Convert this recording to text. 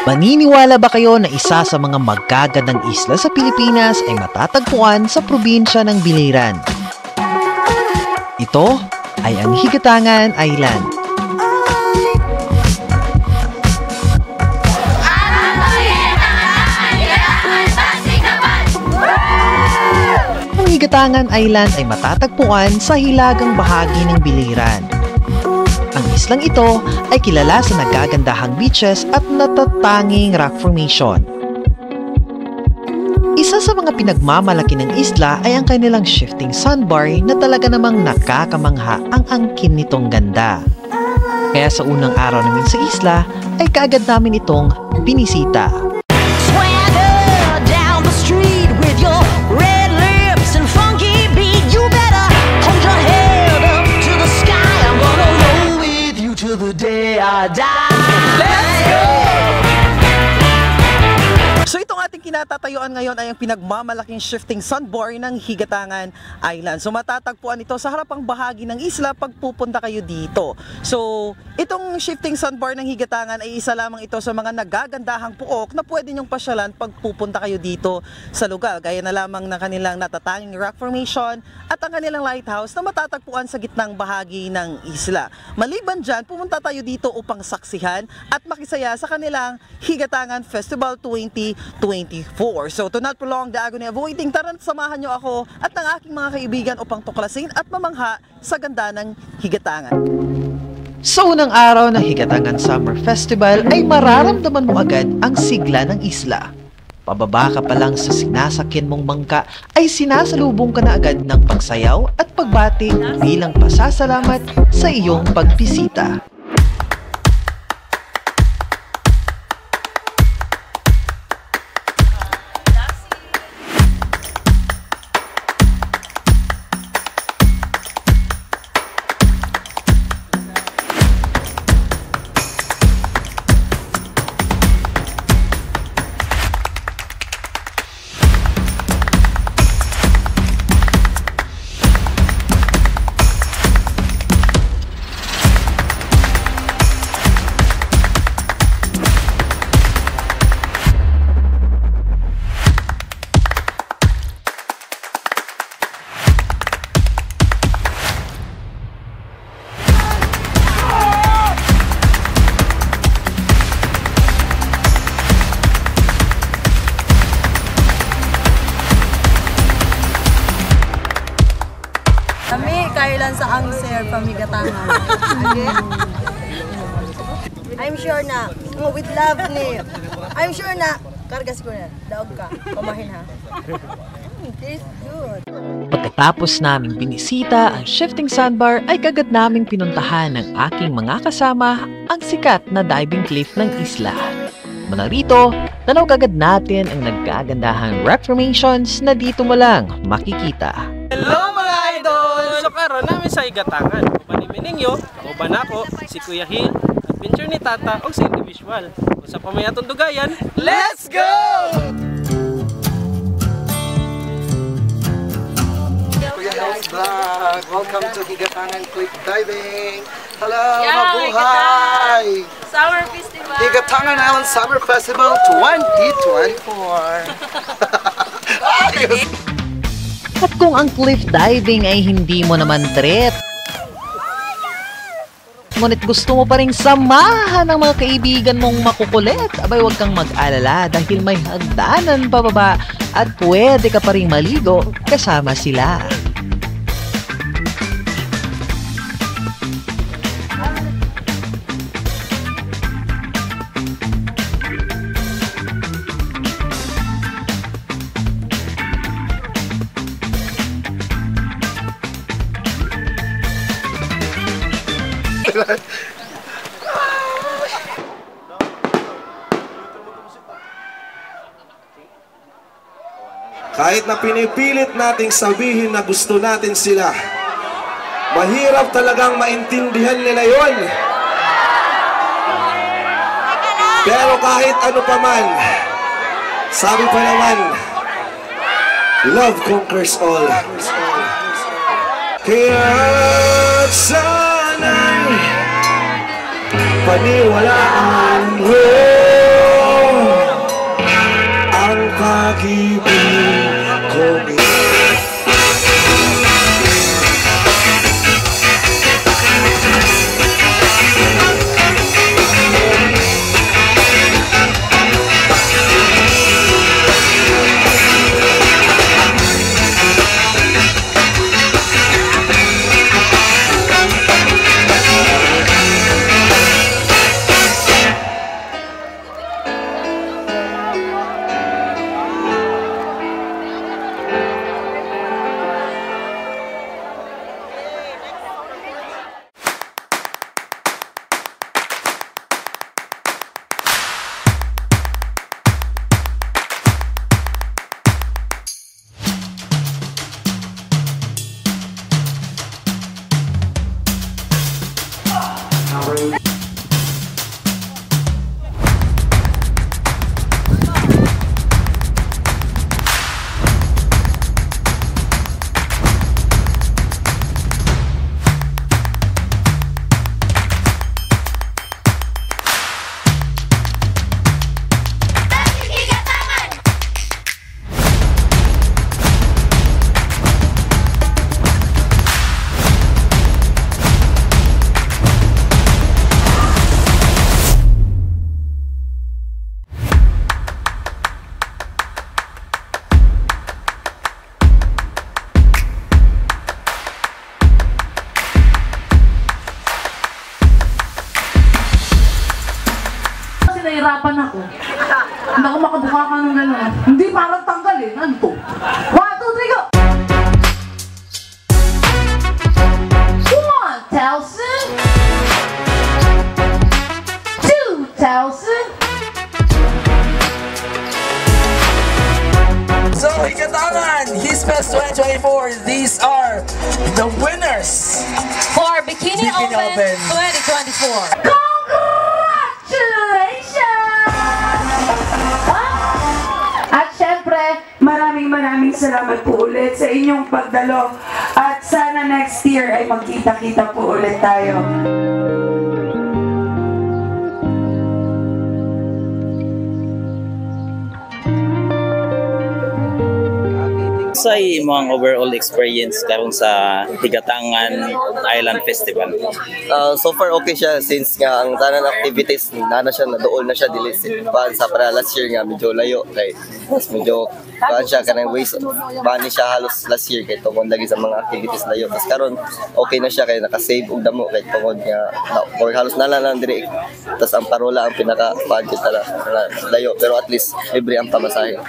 Maniniwala ba kayo na isa sa mga magagandang isla sa Pilipinas ay matatagpuan sa probinsya ng Biliran? Ito ay ang Higatangan Island. Ang Higatangan Island ay matatagpuan sa hilagang bahagi ng Biliran. Ang islang ito ay kilala sa nagagandahang beaches at natatanging rock formation. Isa sa mga pinagmamalaki ng isla ay ang kanilang shifting sandbar na talaga namang nakakamangha ang angkin nitong ganda. Kaya sa unang araw namin sa isla ay kaagad namin itong binisita. Let's go! So itong ating kinatatayuan ngayon ay ang pinagmamalaking shifting sandbar ng Higatangan Island. So matatagpuan ito sa harapang bahagi ng isla pag pupunta kayo dito. So itong shifting sandbar ng Higatangan ay isa lamang ito sa mga nagagandahang puok na pwede nyong pasyalan pag pupunta kayo dito sa lugar. Gaya na lamang ng kanilang natatanging rock formation at ang kanilang lighthouse na matatagpuan sa gitnang bahagi ng isla. Maliban dyan, pumunta tayo dito upang saksihan at makisaya sa kanilang Higatangan Festival 2024. So to not prolong the agony of waiting, tara't samahan nyo ako at ng aking mga kaibigan upang tuklasin at mamangha sa ganda ng Higatangan. Sa unang araw ng Higatangan Summer Festival ay mararamdaman mo agad ang sigla ng isla. Pababa ka pa lang sa sinasakyan mong bangka ay sinasalubong ka na agad ng pagsayaw at pagbati bilang pasasalamat sa iyong pagbisita. Kami kailan sa ang sir pamigatangan. I'm sure na with love ni. I'm sure na kargas ko na. Daog ka. Pamahin ha. Tastes good. Pagkatapos naming binisita ang shifting sandbar ay kagad naming pinuntahan ng aking mga kasama ang sikat na diving cliff ng isla. Mula rito, tanaw kagad natin ang nagkagandahang rock formations na dito mo lang makikita. Hello mga idol! So karon namin sa Higatangan. Uban ni Miningyo, uban ako, si Kuya Hill, adventure ni Tata, o sa individual. Kung sa pamayatong dugayan, let's go! Kuya Hill's Vlog! Welcome to Higatangan Cliff Diving! Hello! Mabuhay! Summer Festival! Higatangan Island Summer Festival 2024! At kung ang cliff diving ay hindi mo naman trip, ngunit gusto mo pa rin samahan ng mga kaibigan mong makukulit, abay huwag kang mag-alala dahil may hagdanan pababa at pwede ka pa rin maligo kasama sila. Kahit na pinipilit nating sabihin na gusto natin sila, mahirap talagang maintindihan nila yon. Pero kahit ano pa man, sabi pa naman, love conquers all. Kaya sana'y paniwalaan mo nahihirapan ako. Hindi ako makabuka ka ng gano'n. Hindi, parang tanggal eh. Ano to? 1, 2, 3, go! 1,000 2,000 So, Higatangan, Hisfest 2024, these are the winners for Bikini Open 2024. Congratulations! At syempre, maraming salamat po ulit sa inyong pagdalo. At sana next year ay magkita-kita po ulit tayo. Sa imong overall experience karon sa Higatangan Island Festival? So far okay siya since nga ang tanan activities na siya naduol na siya dili sa para last year nga medyo layo kay medyo siya kanang ways bani siya halos last year kay tungod lagi sa mga activities layo tas karon okay na siya kay naka-save og damo kay tungod nga or halos nalalang diri tas ang parola ang pinaka budget layo pero at least libre ang pamasahe.